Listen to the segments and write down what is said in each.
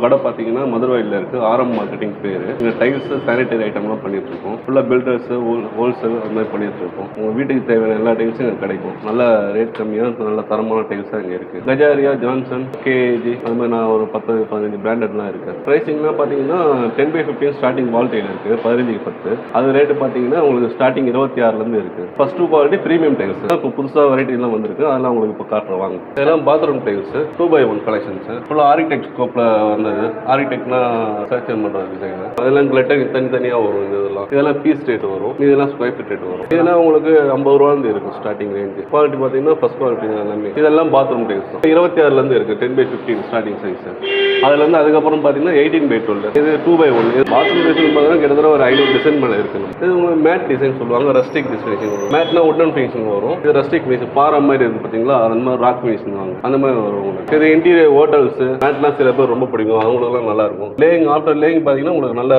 கடை பார்த்தீங்கன்னா மதுரவாயில இருக்கு. ஆரம் மார்க்கெட்டிங் பேர். இங்கே டைல்ஸ், சானிடரி ஐட்டம்லாம் பண்ணிட்டு இருக்கோம். ஃபுல்லாக பில்டர்ஸ், ஹோல்சேல் அந்த மாதிரி பண்ணிட்டு இருக்கோம். உங்கள் வீட்டுக்கு தேவையான எல்லா டைல்ஸும் இங்கே கிடைக்கும். நல்ல ரேட் கம்மியாக நல்ல தரமான டைல்ஸாக இங்கே இருக்கு. கஜாரியா, ஜான்சன், கேஏஜி அது மாதிரி நான் ஒரு 10-15 பிராண்டட்லாம் இருக்கு. ப்ரைஸிங்லாம் பார்த்தீங்கன்னா 10x15 ஸ்டார்டிங் வால் டைல் இருக்கு. 15x10 அது ரேட்டு பார்த்தீங்கன்னா உங்களுக்கு ஸ்டார்டிங் 26லேருந்து இருக்கு. First quality premium tiles. இப்போ புதுசாக வெரைட்டிலாம் வந்திருக்கு. அதெல்லாம் உங்களுக்கு இப்போ காட்டுறோம் வாங்க. இதெல்லாம் பாத்ரூம் டைல்ஸ் 2x1 கலெக்ஷன்ஸ். ஃபுல்லாக ஆர்கிடெக்ட் ஸ்கோப்பில் வந்தது. ஆர்கிடெக்ட்னா செலக்ஷன் பண்ணுற டிசைன். அதெல்லாம் கிளட்டர் தனித்தனியாக வரும். இதெல்லாம் பீஸ் ரேட் வரும். இதெல்லாம் ஸ்கொயர் ஃபீட் ரேட் வரும். இதெல்லாம் உங்களுக்கு 50 ரூபாயிலிருந்து இருக்கும் ஸ்டார்டிங் ரேஞ்ச். குவாலிட்டி பார்த்தீங்கன்னா ஃபர்ஸ்ட் குவாலிட்டி எல்லாமே. இதெல்லாம் பாத்ரூம் டைல்ஸ் 26லேருந்து இருக்கு. 10x15 starting size. அதுலேருந்து அதுக்கப்புறம் பார்த்தீங்கன்னா 18x12. இது 2x1. இது பாத்ரூம் டைல்ஸ் பார்த்தீங்கன்னா கிட்டத்தட்ட ஒரு 500 டிசைன் மேலே இருக்கணும். இது உங்களுக்கு மேட் டிசைன் சொல்லுவாங்க. ரஸ்டிக் டிசைன் வரும். மேட்னா உட்டன் ஃபினிஷிங் வரும். இது ரஸ்டிக் ஃபினிஷிங் பாறை மாதிரி இருக்கு பார்த்தீங்களா, அந்த மாதிரி ராக் ஃபினிஷிங் வாங்க அந்த மாதிரி வரும் உங்களுக்கு. இது இன்டீரியர் ஹோட்டல்ஸ் மேட்லாம் சில பேர் ரொம்ப பிடிக்கும். அவங்களுக்குலாம் நல்லா இருக்கும். லேயிங் ஆஃப்டர் லேயிங் பார்த்தீங்கன்னா உங்களுக்கு நல்ல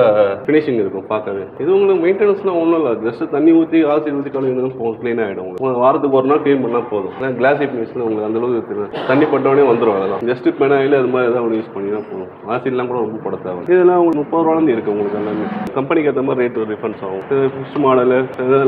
ஃபினிஷிங் இருக்கும் பார்க்கவே. இது உங்களுக்கு மெயின்டெனன்ஸ்லாம் ஒன்றும் இல்லை. ஜஸ்ட் தண்ணி ஊற்றி ஆசிட் ஊற்றி கழுவினா க்ளீன் ஆகிடும். உங்களுக்கு வாரத்துக்கு ஒரு நாள் க்ளீன் பண்ணால் போதும். கிளாசி ஃபினிஷில் உங்களுக்கு அந்த அளவுக்கு தண்ணி பட்டவனே வந்துடும். அதெல்லாம் ஜஸ்ட் பெனாயில் அது மாதிரி ஏதாவது யூஸ் பண்ணினா போதும். ஆசிட்லாம் கூட ரொம்ப போட தேவை. இதெல்லாம் உங்களுக்கு 30 ரூபாயிலேருந்து இருக்கு. உங்களுக்கு எல்லாமே கம்பெனிக்கு ஏற்ற மாதிரி ரேட் டிஃபரன்ஸ் ஆகும். Fish model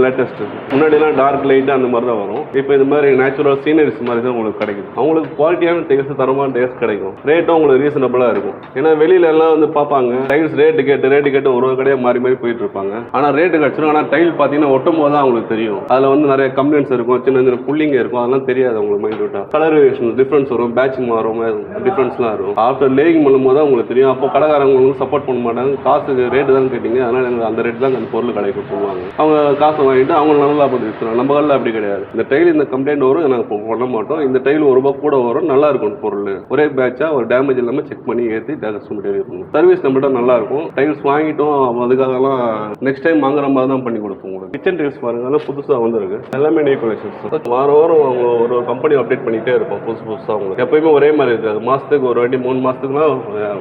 latest. முன்னாடிலாம் டார்க் லைட் அந்த மாதிரி தான் வரும். இப்போ இது மாதிரி நேச்சுரல் சீனரிஸ் மாதிரி தான் உங்களுக்கு கிடைக்கும். அவங்களுக்கு குவாலிட்டியான டைல்ஸ், தரமான டைல்ஸ் கிடைக்கும். ரேட்டும் உங்களுக்கு ரீசனபிளாக இருக்கும். ஏன்னா வெளியில எல்லாம் வந்து பார்ப்பாங்க டைல்ஸ் ரேட்டு கேட்டு ஒரு கடையாக மாறி போயிட்டு இருப்பாங்க. ஆனால் ரேட்டு கிடச்சிடும். ஆனால் டைல் பார்த்தீங்கன்னா ஒட்டும் போது தான் அவங்களுக்கு தெரியும். அதில் வந்து நிறைய கம்ப்ளைண்ட்ஸ் இருக்கும், சின்ன சின்ன புள்ளிங்க இருக்கும். அதெல்லாம் தெரியாது உங்களுக்கு மைண்ட் விட்டா. கலர் வேரியேஷன் டிஃப்ரென்ஸ் வரும், பேட்சிங் மாறும், டிஃப்ரென்ஸ்லாம் இருக்கும். ஆஃப்டர் லேயிங் பண்ணும்போது தான் உங்களுக்கு தெரியும். அப்போ கடைக்காரங்களுக்கு சப்போர்ட் பண்ண மாட்டாங்க. காசு ரேட்டு தான் கேட்டீங்க, அதனால எனக்கு அந்த ரேட்டு தான் அந்த பொருள் கிடைக்கும் சொல்லுவாங்க. அவங்க காசை வாங்கிட்டு அவங்க நல்லா பண்ணி வச்சுருவாங்க. நம்ம கல்ல அப்படி கிடையாது. இந்த டைல் இந்த கம்ப்ளைண்ட் வரும், நாங்கள் பண்ண மாட்டோம். இந்த டைல் ₹1 கூட வரும், நல்லா இருக்கும் பொருள். ஒரே பேட்சா ஒரு டேமேஜ் இல்லாமல் செக் பண்ணி ஏற்றி கஸ்டமர் டெலிவரி பண்ணுவோம். சர்வீஸ் நம்மகிட்ட நல்லா இருக்கும். டைல்ஸ் வாங்கிட்டோம் அதுக்காகலாம் நெக்ஸ்ட் டைம் வாங்குற மாதிரி தான் பண்ணி கொடுப்போம். உங்களுக்கு கிச்சன் டைல்ஸ் பாருங்க, புதுசாக வந்துருக்கு. எல்லாமே நியூ கலெக்ஷன்ஸ். வாரம் அவங்க ஒரு கம்பெனி அப்டேட் பண்ணிகிட்டே இருப்போம். புதுசாக உங்களுக்கு எப்பயுமே ஒரே மாதிரி இருக்காது. மாதத்துக்கு ஒரு வாட்டி 3 மாதத்துக்குலாம்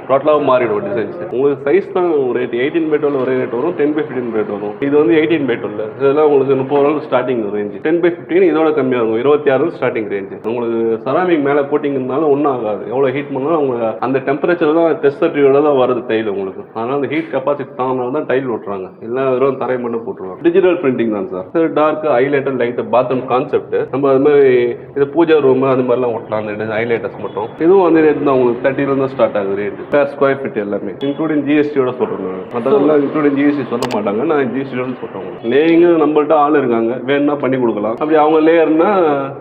டோட்டலாக மாறிடும் டிசைன்ஸ். உங்களுக்கு சைஸ் தான் ரேட் 18x12 ஒரே ரேட் வரும், 10x15 ரேட் வரும். இது வந்து 18x12. இதெல்லாம் உங்களுக்கு 30 ரூபா ஸ்டார்டிங் ரேஞ்ச். 10x15 இதோட கம்மியாக இருக்கும். 26 ஸ்டார்டிங் ரேஞ்ச். உங்களுக்கு செராமிக் மேலே கோட்டிங் இருந்தாலும் ஒன்றும் ஆகாது. எவ்வளோ ஹீட் பண்ணாலும் அவங்க அந்த டெம்பரேச்சர் தான் டெஸ்ட் சர்டிஃபிகேட்டோட தான் வருது டைல் உங்களுக்கு. அதனால அந்த ஹீட் கெப்பாசிட்டி தானால தான் டைல் ஓட்டுறாங்க. இல்லை வெறும் தரை மட்டும் போட்டுருவாங்க. டிஜிட்டல் பிரிண்டிங் தான் sir. Dark highlighter light bathroom concept. நம்ம அது மாதிரி இது பூஜா ரூம் அது மாதிரிலாம் ஓட்டலாம். அந்த ஹைலைட்டர்ஸ் மட்டும் இதுவும் வந்து ரேட் தான் உங்களுக்கு 30 தான் ஸ்டார்ட் ஆகுது ரேட். பேர் ஸ்கொயர் ஃபீட் எல்லாமே இன்க்ளூடிங் ஜிஎஸ்டியோட சொல்றேன். மற்றதெல்லாம் இன்க்ளூடிங் ஜிஎஸ்டி சொல்ல மாட்டாங்க. நான் ஜிஎஸ்டியோட சொல்றேன். லேயிங் நம்மள்ட்ட ஆள் இருக்காங்க, வேணும்னா பண்ணி கொடுக்கலாம். அப்படி அவங்க லேயர்னா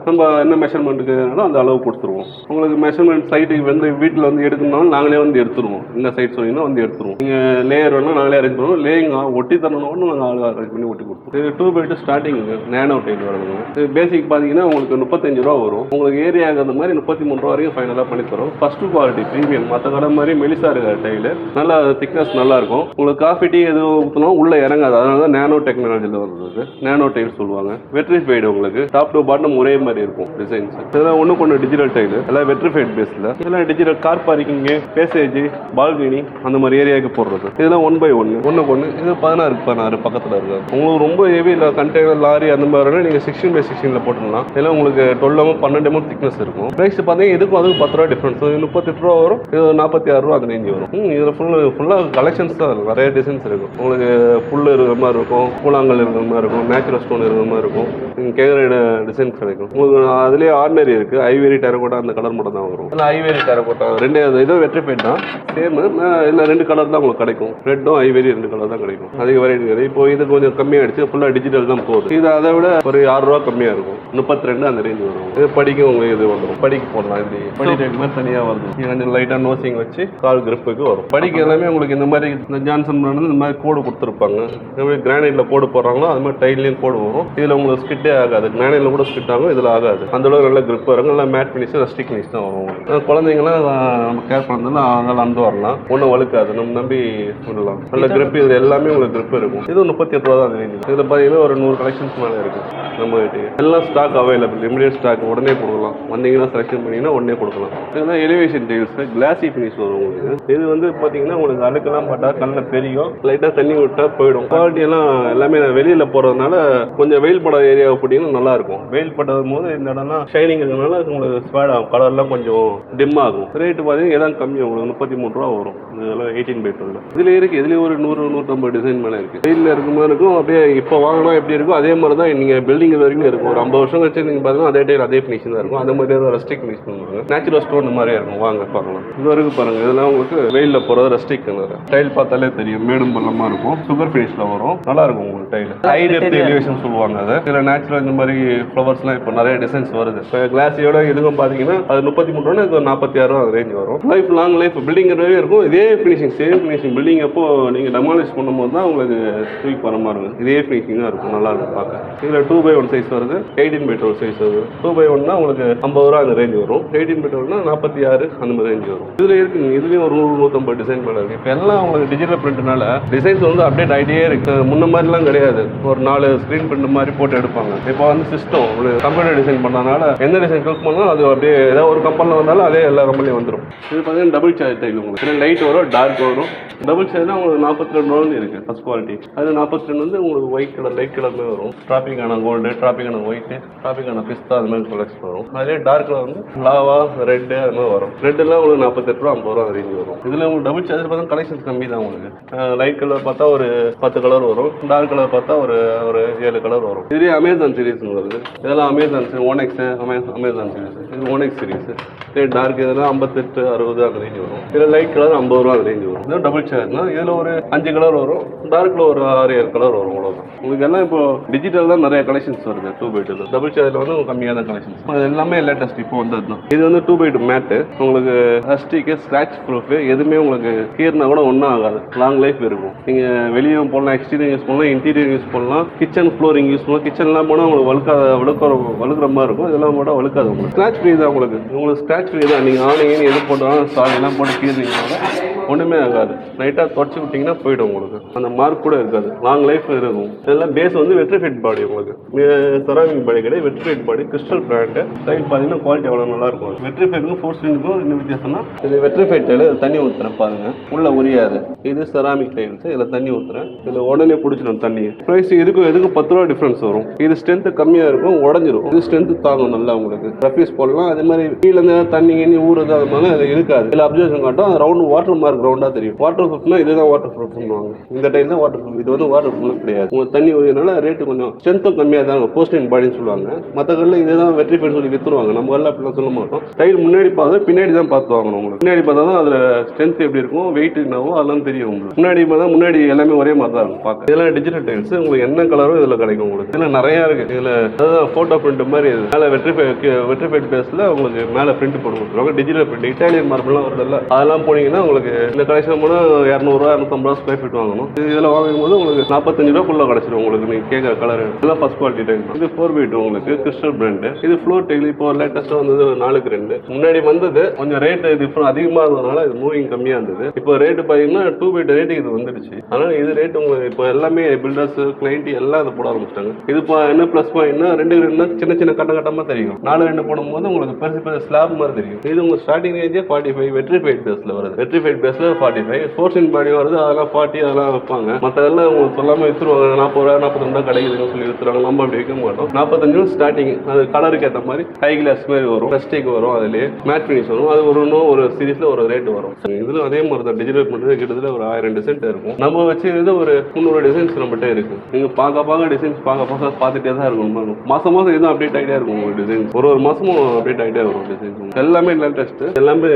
நம்ம என்ன மெஷர்மெண்ட்டுக்கு அந்த அளவு கொடுத்துருவோம். உங்களுக்கு மெஷர்மெண்ட் சைட்டுக்கு வந்து வீட்டில் வந்து எடுக்கணும்னாலும் நாங்களே வந்து எடுத்துருவோம். இந்த சைட் சொன்னீங்கன்னா வந்து எடுத்துருவோம். நீங்கள் லேயர் வேணால் நாங்களே அரேஞ்ச் பண்ணுவோம். லேயிங் ஒட்டி தரணும்னு நாங்கள் ஆள் அரேஞ்ச் பண்ணி ஒட்டி கொடுப்போம். இது 2x2 ஸ்டார்டிங் நேனோ டைல் வருதுங்க. இது பேசிக் பார்த்தீங்கன்னா உங்களுக்கு 35 ரூபா வரும். உங்களுக்கு ஏரியா ஆகிறது மாதிரி 33 ரூபா வரைக்கும் ஃபைனலாக பண்ணி தரோம். First quality premium. மற்ற கடை மாதிரி மெலிசா இருக்கிற டைல் நல்லா திக்னஸ் நல்லா இருக்கும். உங்களுக்கு காஃபி டீ எதுவும் ஊற்றணும் உள்ள இறங்காது. அதனால தான் நேனோ டெக்னாலஜியில் வருது. நேனோ டைல் சொல்லுவாங்க. வெட்ரிஃபைடு உங்களுக்கு டாப் டு பாட்டம் ஒரே மாதிரி இருக்கும் டிசைன்ஸ். இதெல்லாம் ஒன்று டிஜிட்டல் டைல். எல்லாம் வெட்ரிஃபைட் பேஸில். இதெல்லாம் digital car parking, passage, balcony அந்த மாதிரி ஏரியாவுக்கு போடுறது. இதெல்லாம் 1x1 ஒன்றுக்கு இது 16x16 பக்கத்தில் இருக்குது. உங்களுக்கு ரொம்ப ஹெவி இல்லை கண்டெய்னர் லாரி அந்த மாதிரி நீங்கள் 16x16 போட்டுடலாம். இதெல்லாம் உங்களுக்கு 12 12 திக்னஸ் இருக்கும். ப்ரைஸ் பார்த்தீங்கன்னா இதுக்கும் அதுக்கு 10 ரூபா டிஃப்ரென்ஸ். 38 ரூபா வரும், இது 46 ரூபா அந்த ரேஞ்சு வரும். இதில் ஃபுல்லாக கலெக்ஷன்ஸ் தான் இருக்கும். நிறைய டிசைன்ஸ் இருக்கும். உங்களுக்கு புல் இருக்கிற மாதிரி இருக்கும், கூழாங்கல் இருக்கிற மாதிரி இருக்கும், நேச்சுரல் ஸ்டோன் இருக்கிற மாதிரி இருக்கும். நீங்கள் கேட்குற டிசைன்ஸ் கிடைக்கும். உங்களுக்கு அதுலேயே ஆர்டினரி இருக்குது. ஐவேரி டெரகோட்டா அந்த கலர் மட்டும் தான் வரும். இல்லை ஐவேரி டெரகோட்டா ரெண்டே இதுவும் வெட்ரிஃபைட் தான் சேம். இல்லை 2 கலர் தான் உங்களுக்கு கிடைக்கும். ரெட்டும் ஐவேரி 2 கலர் தான் கிடைக்கும். அதிக வெரைட்டி கிடையாது. இப்போ இது கொஞ்சம் கம்மியாகிடுச்சு. ஃபுல்லாக டிஜிட்டல் தான் போகுது. இது அதை விட ஒரு 6 ரூபா கம்மியாக இருக்கும். 32 அந்த ரேஞ்ச் வரும். இது படிக்கும் உங்களுக்கு இது வந்துடும். படிக்கு போடலாம். இப்படி படி டைப் மாதிரி தனியாக வருது. கொஞ்சம் லைட்டாக நோசிங் வச்சு கால் கிரிப்புக்கு வரும். படிக்கு எல்லாமே உங்களுக்கு இந்த மாதிரி இந்த ஜான்சன் பிராண்ட் இந்த மாதிரி கோடு கொடுத்துருப்பாங்க. எப்படி கிரானைட்ல கோடு போடுறாங்களோ அது மாதிரி டைல்லையும் கோடு வரும். இதில் உங்களுக்கு ஸ்கிட்டே ஆகாது. கிரானைட்ல கூட ஸ்கிட் ஆகும், இதில் ஆகாது. அந்த அளவுக்கு நல்ல கிரிப் வரும். நல்லா மேட் ஃபினிஷ், ரஸ்டிக் ஃபினிஷ் தான் வரும். குழந்தைங்களாம் நம்ம கேர் பண்ணதுலாம் அதனால அந்த வரலாம். ஒன்றும் வழுக்காது. நம்ம நம்பி விடலாம். நல்ல கிரிப். இது எல்லாமே உங்களுக்கு கிரிப் இருக்கும். இது 38 ரூபா தான் ரேஞ்ச். இதில் பார்த்தீங்கன்னா ஒரு 100 கலெக்ஷன்ஸ் மேலே இருக்கும். நம்ம வீட்டுக்கு எல்லாம் ஸ்டாக் அவைலபிள். இமிடியட் ஸ்டாக் உடனே கொடுக்கலாம். வந்தீங்கன்னா செலக்ஷன் பண்ணிங்கன்னா உடனே கொடுக்கலாம். இதெல்லாம் எலிவேஷன் டைல்ஸ். கிளாசி கிளாசி ஃபினிஷ் வரும் உங்களுக்கு. இது வந்து பார்த்தீங்கன்னா உங்களுக்கு அழுக்கெல்லாம் பட்டா கண்ணில் பெரியும், லைட்டாக தண்ணி விட்டா போயிடும். குவாலிட்டி எல்லாம் எல்லாமே வெளியில் போகிறதுனால கொஞ்சம் வெயில் பட ஏரியாவை போட்டிங்கன்னா நல்லா இருக்கும். வெயில் பட்டும் போது இந்த இடம்லாம் ஷைனிங் இருக்கிறதுனால உங்களுக்கு ஸ்வேட் ஆகும், கலர்லாம் கொஞ்சம் டிம் ஆகும். ரேட்டு பார்த்தீங்கன்னா எதாவது கம்மி உங்களுக்கு 33 ரூபா வரும். இதெல்லாம் 18/12. இதில் இருக்குது, இதுலேயே ஒரு 100-150 டிசைன் மேலே இருக்குது. வெயிலில் இருக்கும் மாதிரி இருக்கும். அப்படியே இப்போ வாங்கினா எப்படி இருக்கும் அதே மாதிரி தான் நீங்கள் பில்டிங் வரைக்கும் இருக்கும். ஒரு 50 வருஷம் கழிச்சு நீங்கள் பார்த்தீங்கன்னா அதே டைம் அதே ஃபினிஷிங் தான் இருக்கும். அந்த மாதிரி ரெஸ்டிக் ஃபினிஷ் பண்ணுவாங்க. நேச்சுரல் ஸ்டோன் மாதிரியே இருக்கும். வாங்க பார்க்கலாம். இது வரைக்கும் பாருங்க, இதெல்லாம் உங்களுக்கு வெயிலில் போகிறது ரெஸ்டிக் கலர். டைல் பார்த்தாலே தெரியும், மேடும் பள்ளமாக இருக்கும். சுகர் ஃபினிஷில் வரும், நல்லா இருக்கும் உங்களுக்கு டைல். ஹை டெப்த் எலிவேஷன் சொல்லுவாங்க. அது இதில் நேச்சுரல் இந்த மாதிரி ஃப்ளவர்ஸ்லாம் இப்போ நிறைய டிசைன்ஸ் வருது. இப்போ கிளாஸியோட இதுக்கும் பார்த்தீங்கன்னா அது 33 ரூபா, இது 46 ரூபா ரேஞ்ச் வரும். லைஃப் லாங் லைஃப் பில்டிங் இருக்கும். இதே ஃபினிஷிங் சேம் ஃபினிஷிங் பில்டிங் அப்போ நீங்கள் டெமாலிஷ் பண்ணும்போது தான் உங்களுக்கு தூக்கி வர மாதிரி இருக்கும். இதே ஃபினிஷிங் தான் இருக்கும், நல்லா இருக்கும் பார்க்க. இதில் 2/1 சைஸ் வருது, 18/12 சைஸ் வருது. 2/1 தான் உங்களுக்கு 50 ரூபா அந்த ரேஞ்ச் வரும். 18/12 46 அந்த மாதிரி ரேஞ்ச் வரும். இதில் இருக்குங்க, இதுலேயும் ஒரு 100-150 டிசைன் மேலே இருக்குது. இப்போ எல்லாம் உங்களுக்கு டிஜிட்டல் பிரிண்ட்னால டிசைன்ஸ் வந்து அப்டேட் ஆகிட்டே இருக்கு. முன்ன மாதிரிலாம் கிடையாது, ஒரு 4 ஸ்க்ரீன் பிரிண்ட் மாதிரி போட்டு எடுப்பாங்க. இப்போ வந்து சிஸ்டம் ஒரு கம்ப்யூட்டர் டிசைன் பண்ணனால எந்த டிசைன் கிளிக் பண்ணாலும் அது அப்படியே ஏதாவது ஒரு கம்பெனியில் வந்தாலும் அதே எல்லா கம்பெனியும் வந்துடும். இது பார்த்தீங்கன்னா டபுள் சார்ஜ் டைல் உங்களுக்கு லைட் வரும், டார்க் வரும். டபுள் சார்ஜ்னா உங்களுக்கு 42 ரூபா இருக்குது ஃபர்ஸ்ட் குவாலிட்டி. அது 42 வந்து உங்களுக்கு ஒயிட் கலர் லைட் கலர்மே வரும். டிராபிக்கான கோல்டு, டிராபிக்கான ஒயிட்டு, டிராபிக்கான பிஸ்தா அது மாதிரி கலர்ஸ் வரும். அதே டார்க் கலர் வந்து லாவா, ரெட்டு அது மாதிரி வரும். ரெட்டெல்லாம் உங்களுக்கு 48 ரூபா 50 ரூபா ரேஞ்ச் வரும். இதில் உங்களுக்கு டபுள் சார்ஜ் பார்த்தா கலெக்ஷன்ஸ் கம்மி தான் உங்களுக்கு. லைட் கலர் பார்த்தா ஒரு 10 கலர் வரும், டார்க் கலர் பார்த்தா ஒரு 7 கலர் வரும். இதுலேயே அமேசான் சீரிஸ் வருது. இதெல்லாம் அமேசான் 1X அமேசான் சீரிஸ். இது 1X சீரிஸ். இதே டார்க் இதெல்லாம் 58, 60 அந்த ரேஞ்ச் வரும். இதில் லைட் கலர் 50 ரூபா அந்த ரேஞ்ச் வரும். இது டபுள் சார்ஜ்னா இதில் ஒரு 5 கலர் வரும், டார்க்கில் ஒரு 6-7 கலர் வரும். அவ்வளோதான். உங்களுக்கு எல்லாம் இப்போ டிஜிட்டல் தான் நிறைய கலெக்ஷன்ஸ் வருது. 2/2 டபுள் சார்ஜில் வந்து கம்மியாக தான் கலெக்ஷன்ஸ். அது எல்லாமே லேட்டஸ்ட் இப்போ வந்தது தான். இது வந்து 2/2 மேட்டு. உங்களுக்கு ரஸ்டிக்கு ஸ்க்ராட்ச் ப்ரூஃப், எதுவுமே உங்களுக்கு கீர்னா கூட ஒன்றும் ஆகாது, லாங் லைஃப் இருக்கும். நீங்கள் வெளியே போடலாம், எக்ஸ்டீரியர் யூஸ் பண்ணலாம், இன்டீரியர் யூஸ் பண்ணலாம், கிச்சன் ஃப்ளோரிங் யூஸ் பண்ணலாம். கிச்சன்லாம் போனால் உங்களுக்கு வழுக்கிற மாதிரி இருக்கும். இதெல்லாம் போட்டால் வழுக்காது. உங்களுக்கு ஸ்க்ராட்ச் ஃப்ரீ தான். உங்களுக்கு ஸ்க்ராட்ச் ஃப்ரீ தான். நீங்கள் ஆனியன் எது போட்டாலும் சாலியெல்லாம் போட்டு கீர்னீங்கன்னா ஒன்றுமே ஆகாது. லைட்டாக தொடச்சி விட்டிங்கன்னா போய்டும். உங்களுக்கு அந்த மார்க் கூட இருக்காது, லாங் லைஃப் இருக்கும். இதெல்லாம் பேஸ் வந்து வெட்ரிஃபைட் பாடி. உங்களுக்கு செராமிக் பாடி கிடையாது, வெட்ரிஃபைட் பாடி, கிறிஸ்டல் பிராண்டு. டைல் பார்த்தீங்கன்னா குவாலிட்டி அவ்வளோ நல்லா இருக்கும். வெட்ரிஃபைடுக்கும் ஃபோர்ஸ்லினுக்கும் இன்னும் வித்தியாசம்னா இது வெட்ரிஃபைட் டைல் தண்ணி ஊற்றுறேன் பாருங்க, உள்ள உரியாது. இது செராமிக் டைல்ஸ், இதில் தண்ணி ஊற்றுறேன், இதில் உடனே பிடிச்சிடும் தண்ணி. ப்ரைஸ் எதுக்கும் 10 ரூபா டிஃப்ரென்ஸ் வரும். இது ஸ்ட்ரென்த்து கம்மியாக இருக்கும், உடஞ்சிரும். இது ஸ்ட்ரென்த்து தாங்கும் நல்லா. உங்களுக்கு ரஃபீஸ் போடலாம். அதே மாதிரி கீழே தண்ணி கிண்ணி ஊறுது அது மாதிரி அது இருக்காது. இதில் அப்சர்வேஷன் காட்டும். ரவுண்ட் வாட்டர் மார்க் ரவுண்டாக தெரியும். வாட்டர் ப்ரூஃப்னா இதுதான் வாட்டர் ப்ரூஃப் பண்ணுவாங்க. இந்த டைல் தான் வாட்டர் ப்ரூஃப். இது வந்து வாட்டர் ப்ரூஃப் கிடையாது. உங்களுக்கு தண்ணி ஊறினால ரேட்டு கொஞ்சம் ஸ்ட்ரென்த்தும் கம்மியாக தான். போஸ்டின் பாடின்னு சொல்லுவாங்க. மற்ற கல்ல இதுதான் வெட்ரிஃபைட் சொல்லி விற்றுருவாங்க. நம்ம கல்ல அப்படிலாம் சொல்ல மாட்டோம். டைல் முன்னாடி பார்த்தா பின்னாடி தான் பார்த்து வாங்கணும். உங்களுக்கு முன்னாடி பார்த்தா தான் அதில் ஸ்ட்ரென்த் எப்படி இருக்கும், வெயிட் என்னவோ அதெல்லாம் தெரியும். உங்களுக்கு முன்னாடி பார்த்தா முன்னாடி எல்லாமே ஒரே மாதிரி தான் இருக்கும் பார்க்க. இதெல்லாம் டிஜிட்டல் டைல்ஸ். உங்களுக்கு என்ன கலரும் இதில் கிடைக்கும். உங்களுக்கு இதில் நிறையா இருக்குது. இதில் அதாவது ஃபோட்டோ பிரிண்ட் மாதிரி மேலே வெட்ரிஃபைட் பேஸில் உங்களுக்கு மேலே பிரிண்ட் போட்டு கொடுத்துருவாங்க. டிஜிட்டல் பிரிண்ட் இட்டாலியன் மார்பிள்லாம் வருதில்ல, அதெல்லாம் போனீங்கன்னா உங்களுக்கு இந்த கலெக்ஷன் போனால் 200 ரூபா 250 ரூபா ஸ்கொயர் ஃபீட் வாங்கணும். இதில் வாங்கும்போது உங்களுக்கு 45 ரூபாக்குள்ள கிடைச்சிடும். உங்களுக்கு நீங்கள் கேட்குற கலர் இதெல்லாம் ஃபர்ஸ்ட் குவாலிட்டி டைல். இது 4/2 உங்களுக்கு கிறிஸ்டல் பிராண்டு. இது ஃப்ளோர் டைல். இப்போ லேட்டஸ்ட்டாக வந்தது 4/2. முன்னாடி வந்தது கொஞ்சம் ரேட்டு டிஃப்ரெண்ட் அதிகமாக இருந்ததுனால இது மூவிங் கம்மியாக இருந்தது. இப்போ ரேட்டு பார்த்தீங்கன்னா 2/2 ரேட்டுக்கு இது வந்துடுச்சு. அதனால் இது ரேட்டு உங்களுக்கு இப்போ எல்லாமே பில்டர்ஸ் கிளைண்ட் எல்லாம் அதை போட ஆரம்பிச்சிட்டாங்க. இது என்ன ப்ளஸ் பாயிண்ட்னா 2/2 சின்ன சின்ன கட்டமாக தெரியும். 4/2 போடும்போது உங்களுக்கு பெருசு ஸ்லாப் மாதிரி தெரியும். இது உங்கள் ஸ்டார்டிங் ரேஞ்சே 45 வெட்ரிஃபைட் பேஸில் வருது. வெட்ரிஃபைட் பேஸில் 45 ஃபோர்ஸின் பாடி வருது. அதெல்லாம் 40 அதெல்லாம் வைப்பாங்க. மற்றதெல்லாம் உங்களுக்கு சொல்லாமல் விற்றுருவாங்க. 40 ரூபா 42 கிடைக்குதுன்னு சொல்லி விற்றுருவாங்க. நம்ம அப்படி வைக்க மாட்டோம். 45 ஸ்டார்டிங். அது கலருக்கு ஏற்ற மாதிரி ஹை கிளாஸ் மாதிரி வரும், பிளாஸ்டிக் வரும், அதுலேயே மேட் ஃபினிஷ் வரும். அது ஒரு சீரீஸில் ஒரு ரேட் வரும். இதில் அதே மாதிரி தான் டிஜிட்டல் பண்ணுறது கிட்டத்தட்ட ஒரு 1000 டிசைன் இருக்கும். நம்ம வச்சு ஒரு 300 டிசைன்ஸ் நம்மகிட்ட இருக்கு. நீங்கள் பார்க்க டிசைன்ஸ் பார்த்துட்டே தான் இருக்கும். மாதம் இதுவும் அப்டேட் ஆகிட்டே இருக்கும். உங்களுக்கு டிசைன்ஸ் ஒரு மாதமும் அப்டேட் ஆகிட்டே வரும். டிசைன்ஸ் எல்லாமே லேட்டஸ்ட், எல்லாமே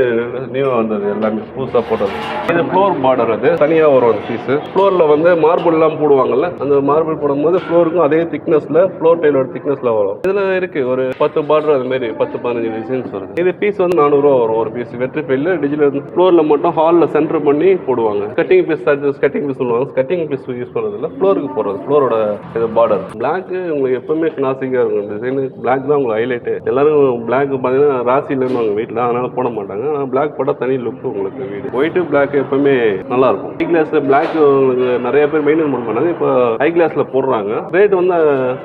நியூவாக வந்தது, எல்லாமே புதுசாக போட்டது. இது ஃப்ளோர் பார்டர். அது தனியாக வரும். அந்த பீஸ் ஃப்ளோரில் வந்து மார்பிள்லாம் போடுவாங்கல்ல, அந்த மார்பிள் போடும்போது ஃப்ளோருக்கும் அதே திக்னஸில் ஃப்ளோர் டைலோட திக்னஸில் வரும். இதில் இருக்குது ஒரு 10 பார்டர், அது மாதிரி 10-15 டிசைன்ஸ் வருது. இது பீஸ் வந்து 400 ரூபா வரும் ஒரு பீஸ். வெட்ரிஃபைட்ல டிஜிட்டல் ஃப்ளோரில் மட்டும் ஹாலில் சென்டர் பண்ணி போடுவாங்க. கட்டிங் பீஸ் சொல்லுவாங்க. கட்டிங் பீஸ் யூஸ் பண்ணுறதுல ஃப்ளோருக்கு போடுறது. ஃப்ளோரோட இது பார்டர் பிளாக் உங்களுக்கு எப்பவுமே கிளாசிக்காக இருக்கும். டிசைன் பிளாக் தான் உங்களுக்கு ஹைலைட்டு. எல்லாரும் பிளாக் பிளாக் பார்த்தீங்கன்னா ராசி இல்லைன்னு அவங்க வீட்டில், அதனால போட மாட்டாங்க. ஆனால் பிளாக் போட்டால் தனி லுக் உங்களுக்கு வீடு. ஒயிட்டு பிளாக் எப்பவுமே நல்லா இருக்கும். ஹை கிளாஸ்ல பிளாக் உங்களுக்கு நிறைய பேர் மெயின்டைன் பண்ண மாட்டாங்க. இப்போ ஹை கிளாஸ்ல போடுறாங்க. ரேட் வந்து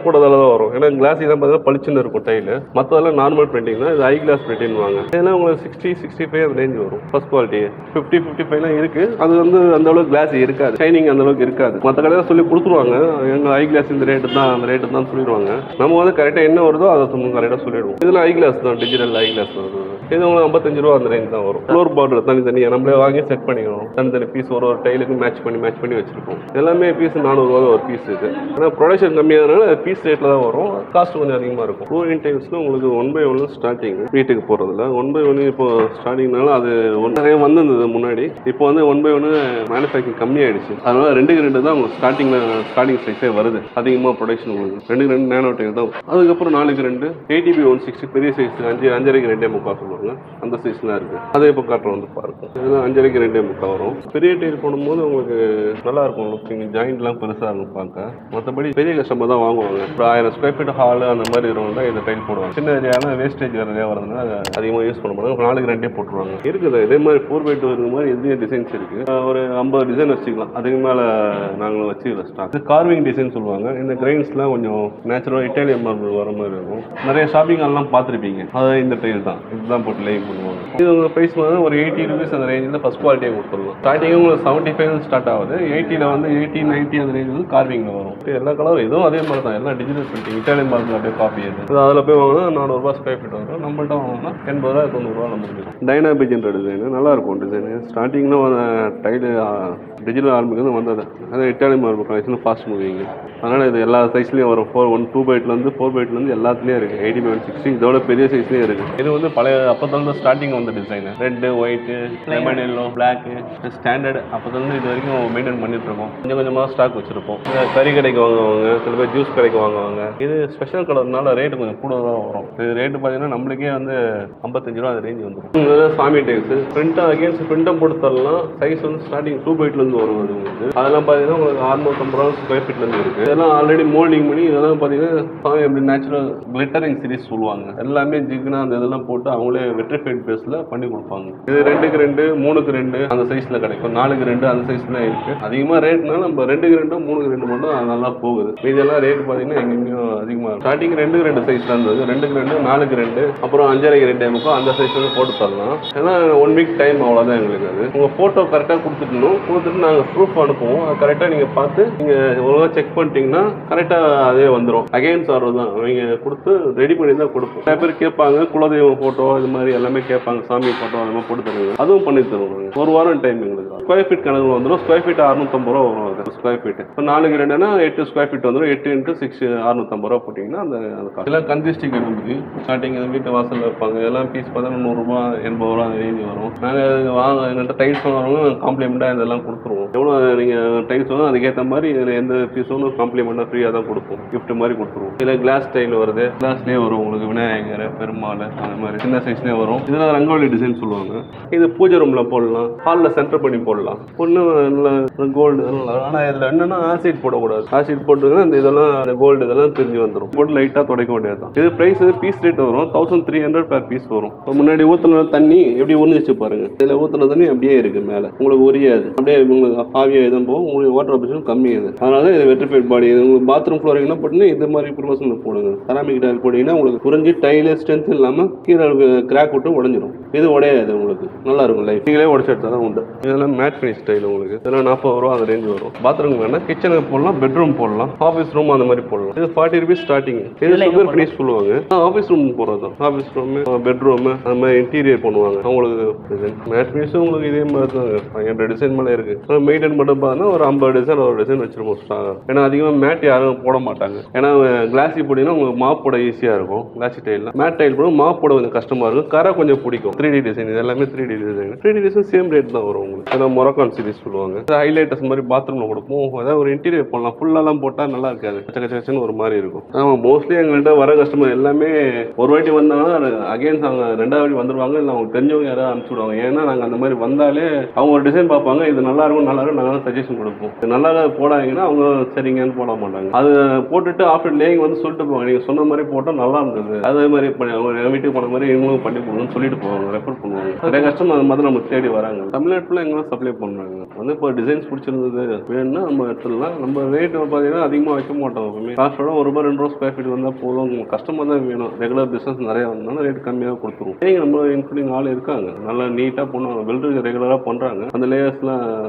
கூடதால தான் வரும். ஏன்னா கிளாஸ் தான் பார்த்தீங்கன்னா பளிச்சுன்னு இருக்கும் டைலு. மற்றதெல்லாம் நார்மல் பிரிண்டிங் தான். இது ஹை கிளாஸ் பிரிண்டிங் வாங்க. இதெல்லாம் உங்களுக்கு 60-65 அந்த ரேஞ்ச் வரும். ஃபர்ஸ்ட் குவாலிட்டி 50-55 இருக்கு. அது வந்து அந்த அளவுக்கு கிளாஸ் இருக்காது, ஷைனிங் அந்த அளவுக்கு இருக்காது. மற்ற கடையில் சொல்லி கொடுத்துருவாங்க, எங்க ஹை கிளாஸ் இந்த ரேட்டு தான் அந்த ரேட்டு தான் சொல்லிடுவாங்க. நம்ம வந்து கரெக்டாக என்ன வருதோ அதை கரெக்டாக சொல்லிடுவோம். இதெல்லாம் ஹை கிளாஸ் தான், டிஜிட்டல் ஹை கிளாஸ் தான். இது உங்களுக்கு 55 ரூபா அந்த ரேஞ்ச் தான் வரும். ஃப்ளோர் பார்டர் தனித்தனியாக நம்மளே வாங்கி செட் பண்ணிக்கணும். தனித்தனி பீஸ் ஒரு டைலுக்கு மேட்ச் பண்ணி வச்சிருக்கோம். எல்லாமே பீஸ் 400 ரூபா ஒரு பீஸ் இது. ஆனால் ப்ரொடக்ஷன் கம்மியானதுனால பீஸ் ரேட்டில் தான் வரும். காஸ்ட் கொஞ்சம் அதிகமாக இருக்கும். 2 டைம்ஸில் உங்களுக்கு 1/1 ஸ்டார்டிங் வீட்டுக்கு போகிறதுல 1/1 இப்போ ஸ்டார்டிங்னால அது நிறைய வந்திருந்தது முன்னாடி. இப்போ வந்து 1/1 மேனுஃபேக்சரிங் கம்மியாயிடுச்சு. அதனால 2x2 தான் உங்களுக்கு ஸ்டார்டிங் சைஸே வருது. அதிகமாக ப்ரொடக்ஷன் உங்களுக்கு 2x2 நேனோ டைல் தான். அதுக்கப்புறம் 4x2 ATB 160 பெரிய சைஸ் 5.5க்கு 2.75 சொல்லுவாங்க. அந்த சைஸ்லாம் இருக்கு. அதே இப்போ காட்டுறோம் வந்து பாருங்க. இதெல்லாம் 5.5க்கு 2.75 வரும். பெரிய டைல் போடும்போது உங்களுக்கு நல்லா இருக்கும். ஜாயிண்ட்லாம் பெருசாக இருக்கும் பார்க்க. மற்றபடி பெரிய கஸ்டமர் தான் வாங்குவாங்க. இப்போ 1000 ஸ்கொயர் ஃபீட் ஹால் அந்த மாதிரி இருக்கிறவங்க தான் இந்த டைல் போடுவாங்க. சின்ன ஏரியாவில் வேஸ்டேஜ் வரதே வரதுனால அதிகமாக யூஸ் பண்ண மாட்டாங்க. 4x2 போட்டுருவாங்க. இருக்குது இதே மாதிரி 4x2 இருக்கிற மாதிரி எதுவும் டிசைன்ஸ் இருக்கு. ஒரு 50 டிசைன் வச்சுக்கலாம். அதுக்கு மேலே நாங்கள் வச்சுக்கலாம் ஸ்டாக். இது கார்விங் டிசைன் சொல்லுவாங்க. இந்த கிரைன்ஸ்லாம் கொஞ்சம் நேச்சுரல் இட்டாலியன் மார்பிள் வர மாதிரி இருக்கும். நிறைய ஷாப்பிங் ஹால்லாம் பார்த்துருப்பீங்க. அதாவது இந்த டைல் தான் இதுதான் போட்டு லைவ் பண்ணுவாங்க. இது உங்கள் ப்ரைஸ் வந்து ஒரு 80 ருபீஸ் அந்த ரேஞ்சில் ஃபஸ்ட் குவாலிட்டியை கொடுத்துடலாம். ஸ்டார்டிங் உங்களுக்கு 75 ஸ்டார்ட் ஆகுது. 80ல் வந்து 80-90 அந்த ரேஞ்ச் வந்து கார்விங்கில் வரும். எல்லா கலரும் இதுவும் அதே மாதிரி தான். எல்லாம் டிஜிட்டல் பிரிண்டிங் இட்டாலியன் மார்பிள் அப்படியே காப்பி அது. அதில் போய் வாங்கினா 400 ரூபா ஸ்கொயர் ஃபீட் வரும். நம்மள்ட்ட வாங்கினா 80 ரூபா 90 ரூபா நம்ம முடியும். டைனாபிஜென்ற டிசைனு நல்லா இருக்கும். டிசைனு ஸ்டார்டிங்கில் டைலு டிஜிட்டல் ஆரம்பிக்கிறது வந்தது. அது Italian marble collection fast moving. அதனால் இது எல்லா சைஸ்லேயும் வரும். 2x2 4x2 எல்லாத்துலேயும் இருக்குது. ATB 160 இதோட பெரிய சைஸ்லேயும் இருக்குது. இது வந்து பழைய அப்போதான் ஸ்டார்டிங் வந்த design. Red, white, lemon yellow, black standard அப்போதான் இது வரைக்கும் மெயின்டைன் பண்ணிட்டு இருக்கோம். கொஞ்சம் கொஞ்சமாக ஸ்டாக் வச்சிருப்போம். கறி கடைக்கு வாங்குவாங்க, சில பேர் ஜூஸ் கடைக்கு வாங்குவாங்க. இது ஸ்பெஷல் கலர்னால ரேட்டு கொஞ்சம் கூட தான் வரும். இது ரேட்டு பார்த்தீங்கன்னா நம்மளுக்கே வந்து 55 ரூபா அந்த ரேஞ்ச் வந்துடும். இதெல்லாம் சாமி டைல்ஸ் பிரிண்டாக அகேன்ஸ்ட் பிரிண்டம் போட்டு தரலாம். சைஸ் வந்து ஸ்டார்டிங் 2x2 வரும். உங்களுக்கு அதெல்லாம் பார்த்தீங்கன்னா உங்களுக்கு 650 ரூபா ஸ்கொயர் ஃபீட்லேருந்து இருக்குது. இதெல்லாம் ஆல்ரெடி மோல்டிங் பண்ணி இதெல்லாம் பார்த்தீங்கன்னா சாமி எப்படி நேச்சுரல் கிளிட்டரிங் சீரிஸ் சொல்லுவாங்க. எல்லாமே ஜிக்னா அந்த இதெல்லாம் போட்டு அவங்களே வெட்ரிஃபைட் பேஸில் பண்ணி கொடுப்பாங்க. இது 2x2 3x2 அந்த சைஸில் கிடைக்கும். 4x2 அந்த சைஸ்ல இருக்கு. அதிகமாக ரேட்னால நம்ம 2x2 3x2 மட்டும் நல்லா போகுது. இதெல்லாம் ரேட் பார்த்தீங்கன்னா எங்கேயும் அதிகமாக ஸ்டார்டிங் 2x2 சைஸ்ல இருந்தது. 2x2 4x2 அப்புறம் 5.5 அந்த சைஸ்ல போட்டு தரலாம். ஏன்னா 1 வீக் டைம் அவ்வளோதான் எங்களுக்கு. அது உங்கள் ஃபோட்டோ கரெக்டாக கொடுத்துட்டு நாங்கள் ப்ரூஃப் அனுப்புவோம். அது கரெக்டாக நீங்கள் பார்த்து நீங்கள் ஒழுங்காக செக் பண்ணிட்டீங்கன்னா கரெக்டாக அதே வந்துடும். அகைன்ஸ் ஆர்டர் தான் நீங்கள் கொடுத்து ரெடி பண்ணி தான் கொடுப்போம். நிறைய பேர் கேட்பாங்க குலதெய்வம் ஃபோட்டோ இது மாதிரி எல்லாமே கேட்பாங்க. சாமி ஃபோட்டோ அது மாதிரி போட்டு தருவாங்க. அதுவும் பண்ணி தருவாங்க. ஒரு வாரம் டைம் எங்களுக்கு. ஸ்கொயர் ஃபீட் கணக்கு வந்துடும். ஸ்கொயர் ஃபீட் 650 ரூபா வரும். அது ஸ்கொயர் ஃபீட் இப்போ 4x2 8 ஸ்கொயர் ஃபீட் வந்துடும். 8 × 6 650 ரூபா போட்டிங்கன்னா அந்த இதெல்லாம் கன்சிஸ்டிக் இருக்குது. ஸ்டார்டிங் வீட்டு வாசலில் வைப்பாங்க. இதெல்லாம் பீஸ் பார்த்தா 100 ரூபா 80 ரூபா அந்த ரேஞ்ச் வரும். நாங்கள் எங்கள்கிட்ட டைல்ஸ் வாங்குறவங்க காம்ப்ளிமெண்ட்டாக இதெல்லாம் கொடுத்துருவோம். எவ்வளோ நீங்கள் டைல்ஸ் வாங்க அதுக்கேற்ற மாதிரி இதில் எந்த பீஸும் காம்ப்ளிமெண்ட்டாக ஃப்ரீயாக தான் கொடுப்போம். கிஃப்ட் மாதிரி கொடுத்துருவோம். இதில் கிளாஸ் டைல் வருது. கிளாஸ்லேயே வரும் உங்களுக்கு விநாயகர், பெருமாள் அந்த மாதிரி சின்ன சைஸ்லேயே வரும். இதெல்லாம் ரங்கோலி டிசைன் சொல்லுவாங்க. இது பூஜை ரூமில் போடலாம், ஹாலில் சென்டர் பண்ணி போடலாம். ஒன்று கோல்டு. ஆனால் இதில் என்னென்னா ஆசிட் போடக்கூடாது. ஆசிட் போட்டுங்கன்னா இந்த இதெல்லாம் கோல்டு இதெல்லாம் பிரிஞ்சு வந்துடும். போட்டு லைட்டாக துடைக்க வேண்டியது தான். இது ப்ரைஸ் பீஸ் ரேட் வரும் 1300 பெர் பீஸ் வரும். இப்போ முன்னாடி ஊற்றின தண்ணி எப்படி ஒன்று பாருங்க. இதில் ஊற்றின தண்ணி அப்படியே இருக்கு மேலே உங்களுக்கு உரியாது. அப்படியே உங்களுக்கு ஆவியாக எதுவும் போகும். உங்களுக்கு வாட்டர் ஆப்ஷன் கம்மியாது. அதனால இது வெட்ரிஃபைட் பாடி. உங்களுக்கு பாத்ரூம் ஃப்ளோரிங்னா போட்டுன்னா இது மாதிரி ப்ரிமோஷனில் போடுங்க. செராமிக் டைல் போட்டிங்கன்னா உங்களுக்கு புரிஞ்சு டைலு ஸ்ட்ரென்த் இல்லாமல் கீழே கிராக் விட்டு உடஞ்சிடும். இது உடையாது. உங்களுக்கு நல்லா இருக்கும் லைஃப். நீங்களே உடச்சு எடுத்தா தான் உண்டு. இதெல்லாம் மேட் ஃபினிஷ் ஸ்டைல். உங்களுக்கு இதெல்லாம் 40 ரூபா அந்த ரேஞ்ச் வரும். பாத்ரூம் வேணா கிச்சனுக்கு போடலாம், பெட்ரூம் போடலாம், ஆஃபீஸ் ரூம் அந்த மாதிரி போடலாம். இது 40 ருபீஸ் ஸ்டார்டிங். இது சுகர் ஃபினிஷ் சொல்லுவாங்க. ஆஃபீஸ் ரூம் போடுறது தான். ஆஃபீஸ் ரூம், பெட்ரூம் அந்த மாதிரி இன்டீரியர் பண்ணுவாங்க. அவங்களுக்கு மேட் ஃபினிஷும் உங்களுக்கு இதே மாதிரி தான் 500 டிசைன் மேலே இருக்கு. மெயின்டைன் மட்டும் பார்த்தா ஒரு 50 டிசைன் ஒரு டிசைன் வச்சிருப்போம் ஸ்டாக். ஏன்னா அதிகமாக மேட் யாரும் போட மாட்டாங்க. ஏன்னா கிளாஸி போட்டிங்கன்னா உங்களுக்கு மாப் போட ஈஸியாக இருக்கும். கிளாஸி டைல் மேட் டைல் போட மாப் போட கொஞ்சம் கஷ்டமாக இருக்கும். பண்ணுவாங்க. கரை கொஞ்சம் பிடிக்கும். 3D டிசைன் இது எல்லாமே 3D design. 3D design same rate தான் வரும் உங்களுக்கு. ஏன்னா மொரக்கான் சீரிஸ் சொல்லுவாங்க. ஹைலைட்டர்ஸ் மாதிரி பாத்ரூம்ல கொடுப்போம். அதாவது ஒரு இன்டீரியர் பண்ணலாம். ஃபுல்லாலாம் போட்டால் நல்லா இருக்காது. கச்சன்னு ஒரு மாதிரி இருக்கும். ஆமாம், மோஸ்ட்லி எங்கள்கிட்ட வர கஸ்டமர் எல்லாமே ஒரு வாட்டி வந்தாங்கன்னா அகைன்ஸ் அவங்க 2வது வாட்டி வந்துருவாங்க. இல்லை அவங்க தெரிஞ்சவங்க யாராவது அனுப்பிச்சு விடுவாங்க. ஏன்னா நாங்கள் அந்த மாதிரி வந்தாலே அவங்க ஒரு டிசைன் பார்ப்பாங்க. இது நல்லா இருக்கும் நாங்கள் சஜஷன் கொடுப்போம். நல்லா போடாங்கன்னா அவங்க சரிங்கன்னு போட மாட்டாங்க. அது போட்டுட்டு ஆஃப்டர் லேயிங் வந்து சொல்லிட்டு போவாங்க, நீங்கள் சொன்ன மாதிரி போட்டால் நல்லா இருந்தது, அதே மாதிரி அவங்க வீட்டுக்கு போன மாதிரி இவங்களும் பண்ணி கொடுக்கணும்னு சொல்லிட்டு போவாங்க, ரெஃபர் பண்ணுவாங்க. நிறைய கஸ்டமர் அது மாதிரி நம்ம தேடி வராங்க. தமிழ்நாட்டில் எங்கெல்லாம் சப்ளை பண்ணுறாங்க. வந்து இப்போ டிசைன்ஸ் பிடிச்சிருந்தது வேணும்னா நம்ம எடுத்துடலாம். நம்ம ரேட் பார்த்தீங்கன்னா அதிகமாக வைக்க மாட்டோம். எப்பவுமே காஸ்டோட ₹1-2 ஸ்கொயர் ஃபீட் வந்தால் போதும். கஸ்டமர் தான் வேணும். ரெகுலர் பிஸ்னஸ் நிறையா வந்தாலும் ரேட் கம்மியாக கொடுத்துருவோம். நீங்கள் நம்ம இன்க்ளூடிங் ஆள் இருக்காங்க, நல்லா நீட்டாக பண்ணுவாங்க. பில்டர் ரெகுலராக பண்ணுறாங்க. அந்த லேயர்ஸ்லாம்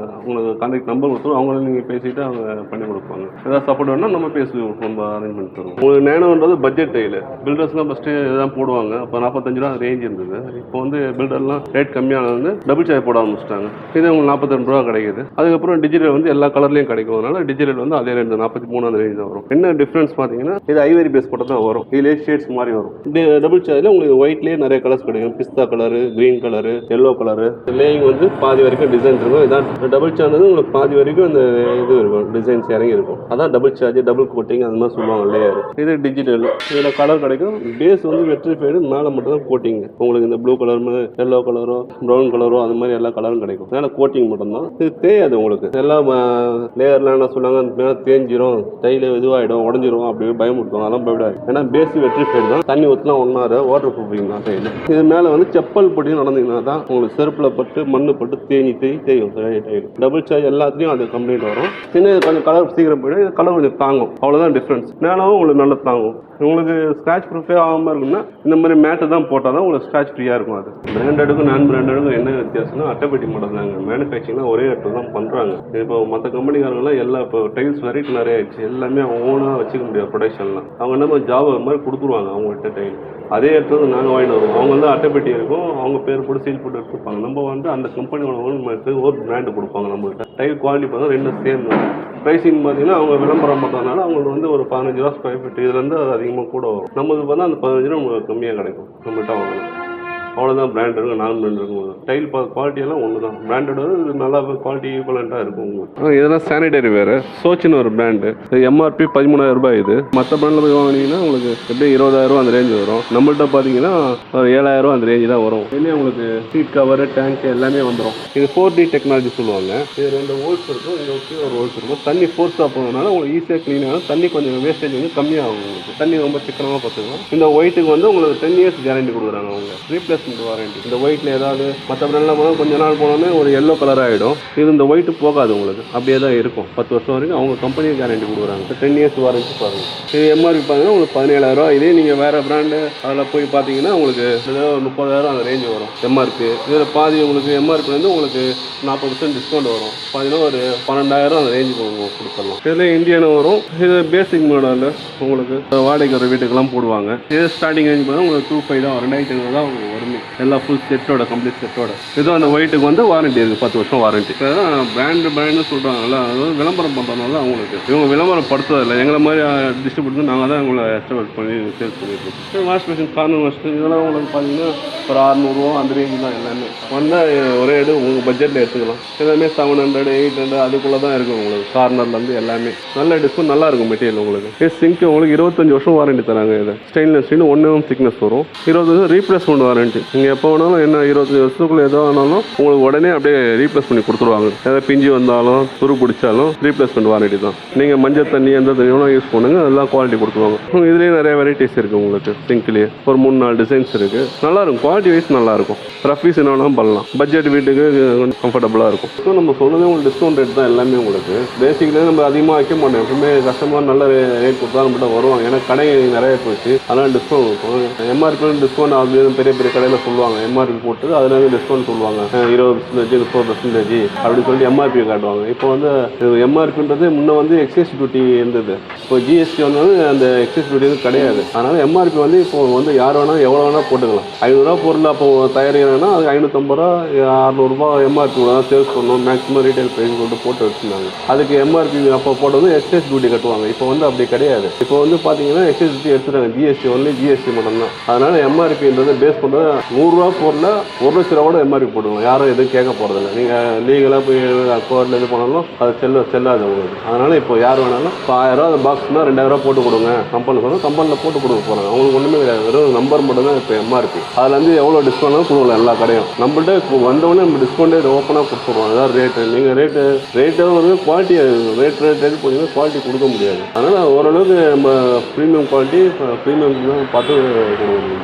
உங்களுக்கு கான்டாக்ட் நம்பர் கொடுத்துரும். அவங்கள நீங்கள் பேசிட்டு அவங்க பண்ணி கொடுப்பாங்க. ஏதாவது சப்போர்ட் வேணால் நம்ம பேசுவோம், நம்ம அரேஞ்ச் பண்ணி தருவோம். உங்களுக்கு நேனோன்றது பட்ஜெட் டைல். பில்டர்ஸ்லாம் ஃபஸ்ட்டு இதான் போடுவாங்க. அப்போ ₹45 ரேஞ்ச் இருந்தது. இப்போ வந்து பில்டர்லாம் ரேட் கம்மியானது வந்து டபுள் சாய் போட ஆரம்பிச்சிட்டாங்க. இது உங்களுக்கு ₹42 கிடைக்குது. அதுக்கப்புறம் டிஜிட்டல் வந்து எல்லா கலர்லையும் கிடைக்கும். அதனால டிஜிட்டல் வந்து அதே ரேஞ்ச் 43 அந்த ரேஞ்ச் தான் வரும். என்ன டிஃப்ரென்ஸ் பார்த்தீங்கன்னா இது ஐவரி பேஸ் போட்டு தான் வரும். இதுலேயே ஷேட்ஸ் மாதிரி வரும். டபுள் சார்ஜில் உங்களுக்கு ஒயிட்லேயே நிறைய கலர்ஸ் கிடைக்கும். பிஸ்தா colour, green colour, yellow colour. Laying வந்து பாதி வரைக்கும் டிசைன் இருக்கும். இதான் டபுள் சார்ஜ் உங்களுக்கு பாதி வரைக்கும் இந்த இது இருக்கும், டிசைன்ஸ் இறங்கி இருக்கும். அதான் டபுள் சார்ஜ், டபுள் கோட்டிங் அந்த மாதிரி சொல்லுவாங்க லேயர். இது டிஜிட்டல். இதில் கலர் கிடைக்கும். பேஸ் வந்து வெட்ரிஃபைடு, மேலே மட்டும் தான் கோட்டிங். உங்களுக்கு இந்த ப்ளூ கலர், எல்லோ கலரோ, ப்ரௌன் கலரோ அது மாதிரி எல்லா கலரும் கிடைக்கும். மேலே கோட்டிங் மட்டும்தான். இது தேயாது உங்களுக்கு. எல்லாம் லேயர்லாம் என்ன சொல்லுவாங்க, மேலே தேஞ்சிரும், டைல இதுவாகிடும், உடஞ்சிரும் அப்படி பயமுடுத்துவாங்க. அதெல்லாம் பயப்படாது. ஏன்னா பேஸ் வெட்ரிஃபைடு தான். தண்ணி ஊற்றினா ஒன்றாரு, வாட்டர் ப்ரூஃபிங் தான் டைல. இது மேலே வந்து செப்பல் போட்டு நடந்தீங்கன்னா தான் உங்களுக்கு செருப்பில் பட்டு மண்ணு பட்டு தேயும் டைல். டபுள் சார்ஜ் எல்லாத்துலேயும் அது கம்ப்ளைண்ட் வரும். இன்னும் கொஞ்சம் கலர் சீக்கிரம் போயிடும். இது கலர் கொஞ்சம் தாங்கும். அவ்வளோதான் டிஃப்ரென்ஸ். மேலும் உங்களுக்கு நல்லா தாங்கும். உங்களுக்கு ஸ்க்ராட்ச் ப்ரூஃபே ஆகாமல் இருக்குன்னா இந்த மாதிரி மேட்டு தான் போட்டால் தான் உங்களுக்கு ஸ்க்ராட்ச் ஃப்ரீயாக இருக்கும். அது பிராண்டடுக்கும் நான் பிராண்டடுக்கும் என்ன வித்தியாசம்னா அட்டைப்பெட்டி மட்டும் தாங்க. மேனுஃபேக்சரிங்லாம் ஒரே இடத்துல தான் பண்ணுறாங்க. இப்போ மற்ற கம்பெனிக்காரங்களாம் எல்லாம் இப்போ டைல்ஸ் வெரைட்டி நிறைய ஆயிடுச்சு. எல்லாமே ஓனாக வச்சுக்க முடியாது ப்ரொடக்ஷன்லாம். அவங்க என்ன ஜாப் மாதிரி கொடுத்துருவாங்க அவங்கள்ட்ட டைல். அதே இடத்துல நாங்கள் வாங்கிட்டு வருவோம். அவங்க வந்து அட்டைப்பெட்டி இருக்கும், அவங்க பேர் போட்டு சீல் போட்டு எடுத்துப்பாங்க. நம்ம வந்து அந்த கம்பெனியோட ஓன் ஒரு பிராண்டு கொடுப்பாங்க நம்மள்கிட்ட. டைல் குவாலிட்டி பார்த்தா ரெண்டும் சேம் தான். ப்ரைஸிங் பார்த்தீங்கன்னா அவங்க விளம்பரம் பண்ணுறதுனால அவங்களுக்கு வந்து ஒரு ₹15 ஸ்கொயர் ஃபீட் இதுலேருந்து அது அதிகமாக கூட வரும். நம்மளுக்கு பார்த்தா அந்த ₹15 நம்மளுக்கு கம்மியாக கிடைக்கும் நம்மகிட்ட வாங்கணும். அவ்வளோதான். பிராண்ட் இருக்கும், நான் பிராண்ட் இருக்கும். டைல் குவாலிட்டியெல்லாம் ஒன்று தான். பிராண்டட் வந்து நல்லா குவாலிட்டி ஈக்குவலண்ட்டாக இருக்கும் உங்களுக்கு. இதெல்லாம் சானிடரி வேறு. சோச்சின்னு ஒரு பிராண்டு. எம்ஆர்பி ₹13,000. இது மற்ற பிராண்டில் போய் வாங்கினீங்கன்னா உங்களுக்கு எப்படி ₹20,000 அந்த ரேஞ்சு வரும். நம்மள்கிட்ட பார்த்தீங்கன்னா ஒரு ₹7,000 அந்த ரேஞ்சு தான் வரும். இதுலேயே உங்களுக்கு சீட் கவரு, டேங்க் எல்லாமே வந்துடும். இது 4D டெக்னாலஜி சொல்லுவாங்க. இது 2 ஹோல்ஸ் இருக்கும், இது ஓகே ஒரு ஹோல்ஸ் இருக்கும். தண்ணி ஃபோர்ஸாக போகிறதுனால உங்களுக்கு ஈஸியாக க்ளீன் ஆகும். தண்ணி கொஞ்சம் வேஸ்டேஜ் வந்து கம்மியாகும். உங்களுக்கு தண்ணி ரொம்ப சிக்கனமாக பார்த்துக்கலாம். இந்த ஒயிட்டுக்கு வந்து உங்களுக்கு 10 இயர்ஸ் கேரண்டி கொடுக்குறாங்க அவங்க. Replace warranty. இந்த ஒயிட்ல ஏதாவது மற்ற பிராண்ட்லாம் போனால் கொஞ்ச நாள் போனோடனே ஒரு எல்லோ கலர் ஆகிடும். இது இந்த ஒயிட்டு போகாது உங்களுக்கு, அப்படியே தான் இருக்கும். 10 வருஷம் வரைக்கும் அவங்க கம்பெனி கேரண்டி கொடுக்குறாங்க. 10 இயர்ஸ் வாரண்டி பாருங்க. இது எம்ஆர்பி பார்த்தீங்கன்னா உங்களுக்கு ₹17,000. இதே நீங்கள் வேறு பிராண்டு அதில் போய் பார்த்தீங்கன்னா உங்களுக்கு ₹30,000 அந்த ரேஞ்சு வரும் எம்ஆர்பி. இதில் பாதி உங்களுக்கு எம்ஆர்பி வந்து உங்களுக்கு 40% டிஸ்கவுண்ட் வரும். பார்த்தீங்கன்னா ஒரு ₹12,000 அந்த ரேஞ்சுக்கு கொடுத்துடலாம். இதில் இந்தியனும் வரும். இது பேசிக் மாடலில் உங்களுக்கு வாடகை ஒரு வீட்டுக்கெல்லாம் போடுவாங்க. இது ஸ்டார்டிங் ரேஞ்ச் பார்த்தா உங்களுக்கு 2,500 தான், 2,500 தான் வருமே. எல்லாம் ஃபுல் செட்டோட, கம்ப்ளீட் செட்டோட. இதுவும் அந்த ஒயிட்டுக்கு வந்து வாரண்டி இருக்குது, 10 வருஷம் வாரண்டி. பிராண்டு சொல்கிறாங்கல்ல, அதாவது விளம்பரம் பண்ணுறதுனால அவங்களுக்கு இவங்க விளம்பரம் படுத்துறதில்லை. எங்களை மாதிரி டிஸ்ட்ரிபியூட்டர் நாங்கள் தான் உங்களை எஸ்டிமேட் பண்ணி சேல்ஸ் பண்ணிட்டு இருக்கோம். வாஷ் மிஷின், கார்னர் வாஷ் இதெல்லாம் உங்களுக்கு பார்த்தீங்கன்னா ஒரு ₹600 அந்த ரேஞ்சு தான். எல்லாமே வந்தால் ஒரே இடம் உங்கள் பட்ஜெட்டில் எடுத்துக்கலாம். எல்லாமே 700, 800 அதுக்குள்ளே தான் இருக்கும் உங்களுக்கு. கார்னர்லேருந்து எல்லாமே நல்ல டிஸ்கவுண்ட், நல்லா இருக்கும் மெட்டீரியல் உங்களுக்கு. சிங்க் உங்களுக்கு 25 வருஷம் வாரண்டி தராங்க. இது ஸ்டெயின்லெஸ் ஸ்டீல் 1 mm திக்னஸ் வரும். 20 வருஷம் ரீப்ளேஸ்மெண்ட் வாரண்டி. நீங்கள் எப்போ வேணாலும் என்ன 25 வருஷத்துக்குள்ள எதோ ஆனாலும் உங்களுக்கு உடனே அப்படியே ரீப்ளேஸ் பண்ணி கொடுத்துருவாங்க. ஏதாவது பிஞ்சு வந்தாலும் துரு பிடிச்சாலும் ரீப்ளேஸ்மெண்ட் வாரண்டி தான். நீங்கள் மஞ்சள் தண்ணி எந்த தண்ணியோட யூஸ் பண்ணுங்க, அதெல்லாம் குவாலிட்டி கொடுத்துருவாங்க. இதுலேயே நிறைய வெரைட்டிஸ் இருக்குது உங்களுக்கு. சிங்க்லேயே ஒரு 3-4 டிசைன்ஸ் இருக்குது. நல்லாயிருக்கும், குவாலிட்டி வைஸ் நல்லாயிருக்கும். ரஃபீஸ் என்னென்னாலும் பண்ணலாம். பட்ஜெட் வீட்டுக்கு கம்ஃபர்டபுளாக இருக்கும். ஸோ நம்ம சொல்லுறது உங்களுக்கு டிஸ்கவுண்ட் ரேட் தான் எல்லாமே உங்களுக்கு. பேசிக்லேயே நம்ம அதிகமாக வைக்க மாட்டோம். எப்பவுமே கஸ்டமர் நல்ல ரேட் கொடுத்தா நம்மகிட்ட வருவாங்க. ஏன்னா கடை நிறைய போச்சு, அதனால் டிஸ்கவுண்ட் இருக்கும். எம்ஆர்பி டிஸ்கவுண்ட் அப்படின்னு பெரிய பெரிய கடையில் சொல்லுவாங்க. எம்ஆர்பி போட்டு அதில் டிஸ்கவுண்ட் சொல்லுவாங்க. 20%, 30% அப்படின்னு சொல்லி எம்ஆர்பி காட்டுவாங்க. இப்போ வந்து எம்ஆர்பின்றது முன்னே வந்து எக்ஸைஸ் டியூட்டி இருந்தது. இப்போ ஜிஎஸ்டி வந்து அந்த எக்ஸைஸ் டியூட்டி வந்து கிடையாது. அதனால் எம்ஆர்பி வந்து இப்போ வந்து யார் வேணால் எவ்வளோ வேணால் போட்டுக்கலாம். ₹500 பொருள் அப்போ தயாரிக்கிறேன்னா அது ₹550, ₹600 எம்ஆர்பி தான் சேல்ஸ் பண்ணணும். மேக்ஸிமம் ரீட்டைல் ப்ரைஸ் கொண்டு போட்டு வச்சுருந்தாங்க. அதுக்கு எம்ஆர்பி அப்போ போட்டு வந்து எக்ஸைஸ் டியூட்டி கட்டுவாங்க. இப்போ வந்து அப்படி கிடையாது. இப்போ வந்து பார்த்தீங்கன்னா எக்ஸைஸ் டியூட்டி எடுத்துட்டாங்க. ஜிஎஸ்டி ஒன்லி ஜிஎஸ்டி மட்டும் தான். அதனால் எம்ஆர்பின்றது பேஸ் பண்ணுறது 100 ரூபா பொருளை 1,00,000 ரூபாவோட எம்ஆர்பி போடுவோம். யாரும் எதுவும் கேட்க போகிறதில்ல. நீங்கள் லீகலாக போய் கோர்ட்டில் இது பண்ணாலும் அது செல்லாது உங்களுக்கு. அதனால் இப்போ யார் வேணாலும் இப்போ 1000 ரூபா அந்த பாக்ஸ்னா 2000 ரூபா போட்டு கொடுங்க கம்பெனி சொன்னால் கம்பெனியில் போட்டு கொடுக்க போகிறாங்க. அவங்களுக்கு ஒன்றுமே கிடையாது. வெறும் நம்பர் மட்டும் தான் இப்போ எம்ஆர்பி. அதுலேருந்து எவ்வளோ டிஸ்கவுண்ட்டும் கொடுக்கலாம் எல்லா கடையும். நம்மள்ட்ட இப்போ வந்தவொடனே நம்ம டிஸ்கவுண்ட்டே ஓப்பனாக கொடுத்துருவோம். அதான் ரேட்டு. நீங்கள் ரேட்டும் வந்து குவாலிட்டி ரேட் போனீங்கன்னா குவாலிட்டி கொடுக்க முடியாது. அதனால் ஓரளவுக்கு நம்ம ப்ரீமியம் குவாலிட்டி ப்ரீமியம் பார்த்து கொடுக்கணும்.